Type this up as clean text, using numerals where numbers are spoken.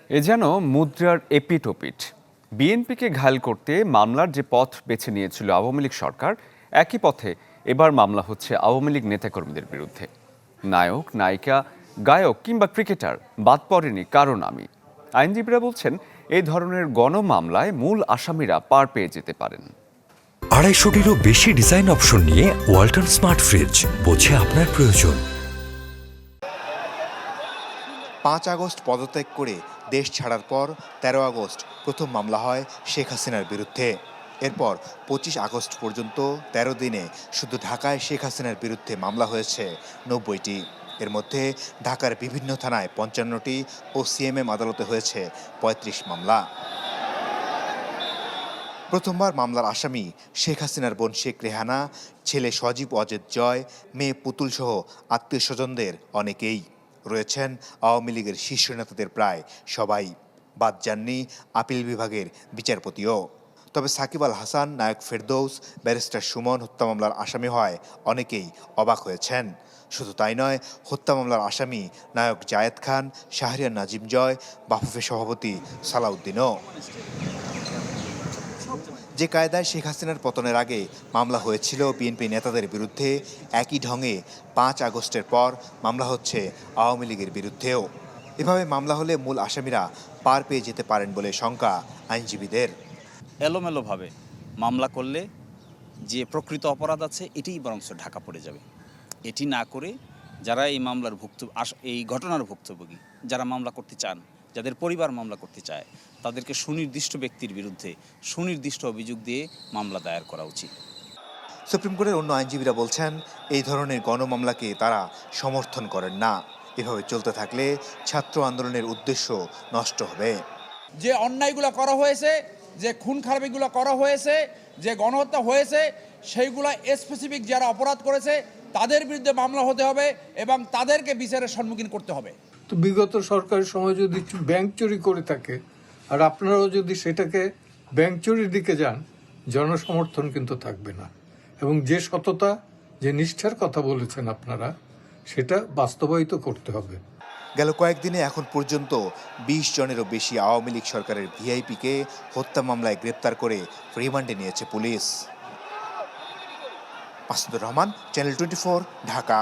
এ যেন মুদ্রার এপিঠ-ওপিঠ। বিএনপিকে ঘায়েল করতে মামলার যে পথ বেছে নিয়েছিল আওয়ামী লীগ সরকার, একই পথে এবার মামলা হচ্ছে আওয়ামী লীগ নেতাকর্মীদের বিরুদ্ধে। নায়ক, নায়িকা, গায়ক কিংবা ক্রিকেটার বাদ পড়েনি কারো নামই। আইনজীবীরা বলছেন, এই ধরনের গণমামলায় মূল আসামিরা পার পেয়ে যেতে পারেন। 250-টিরও বেশি ডিজাইন অপশন নিয়ে ওয়ালটন স্মার্ট ফ্রিজ, বোঝে আপনার প্রয়োজন। 5 আগস্ট পদত্যাগ করে দেশ ছাড়ার পর 13 আগস্ট প্রথম মামলা হয় শেখ হাসিনার বিরুদ্ধে। এরপর 25 আগস্ট পর্যন্ত 13 দিনে শুধু ঢাকায় শেখ হাসিনার বিরুদ্ধে মামলা হয়েছে 90টি। এর মধ্যে ঢাকার বিভিন্ন থানায় 55টি ও সিএমএম আদালতে হয়েছে 35 মামলা। প্রথমবার মামলার আসামি শেখ হাসিনার বোন শেখ রেহানা, ছেলে সজীব অজেদ জয়, মেয়ে পুতুল সহ আত্মীয় স্বজনদের অনেকেই। রয়েছেন আওয়ামী লীগের শীর্ষ নেতাদের প্রায় সবাই। বাদ যাননি আপিল বিভাগের বিচারপতিও। তবে সাকিব আল হাসান, নায়ক ফেরদৌস, ব্যারিস্টার সুমন হত্যা মামলার আসামি হয় অনেকেই অবাক হয়েছেন। শুধু তাই নয়, হত্যা মামলার আসামি নায়ক জায়েদ খান, শাহরিয়ার নাজিম জয়, বাফুফে সভাপতি সালাউদ্দিনও। যে কায়দায় শেখ হাসিনার পতনের আগে মামলা হয়েছিল বিএনপি নেতাদের বিরুদ্ধে, একই ঢঙে 5 আগস্টের পর মামলা হচ্ছে আওয়ামী লীগের বিরুদ্ধেও। এভাবে মামলা হলে মূল আসামিরা পার পেয়ে যেতে পারেন বলে শঙ্কা আইনজীবীদের। এলোমেলোভাবে মামলা করলে যে প্রকৃত অপরাধ আছে এটিই বরঞ্চ ঢাকা পড়ে যাবে। এটি না করে যারা এই মামলার এই ঘটনার ভুক্তভোগী, যারা মামলা করতে চান, যাদের পরিবার মামলা করতে চায়, তাদেরকে সুনির্দিষ্ট ব্যক্তির বিরুদ্ধে সুনির্দিষ্ট অভিযোগ দিয়ে মামলা দায়ের করা উচিত। সুপ্রিম কোর্টের অন্য আইনজীবীরা বলছেন, এই ধরনের গণমামলাকে তারা সমর্থন করেন না। এভাবে চলতে থাকলে ছাত্র আন্দোলনের উদ্দেশ্য নষ্ট হবে। যে অন্যায়গুলো করা হয়েছে, যে খুন খারাপিগুলো করা হয়েছে, যে গণহত্যা হয়েছে, সেইগুলো স্পেসিফিক যারা অপরাধ করেছে তাদের বিরুদ্ধে মামলা হতে হবে এবং তাদেরকে বিচারের সম্মুখীন করতে হবে। তো বিগত সরকারের সময় যদি ব্যাংক চুরি করে থাকে আর আপনারাও যদি সেটাকে ব্যাংক চুরির দিকে যান, জনসমর্থন কিন্তু থাকবে না। এবং যে সততা, যে নিষ্ঠার কথা বলেছেন আপনারা, সেটা বাস্তবায়িত করতে হবে। গেল কয়েকদিনে এখন পর্যন্ত 20 জনেরও বেশি আওয়ামী লীগ সরকারের ভিআইপিকে হত্যা মামলায় গ্রেপ্তার করে রিমান্ডে নিয়েছে পুলিশ। মাসুদুর রহমান, চ্যানেল 24, ঢাকা।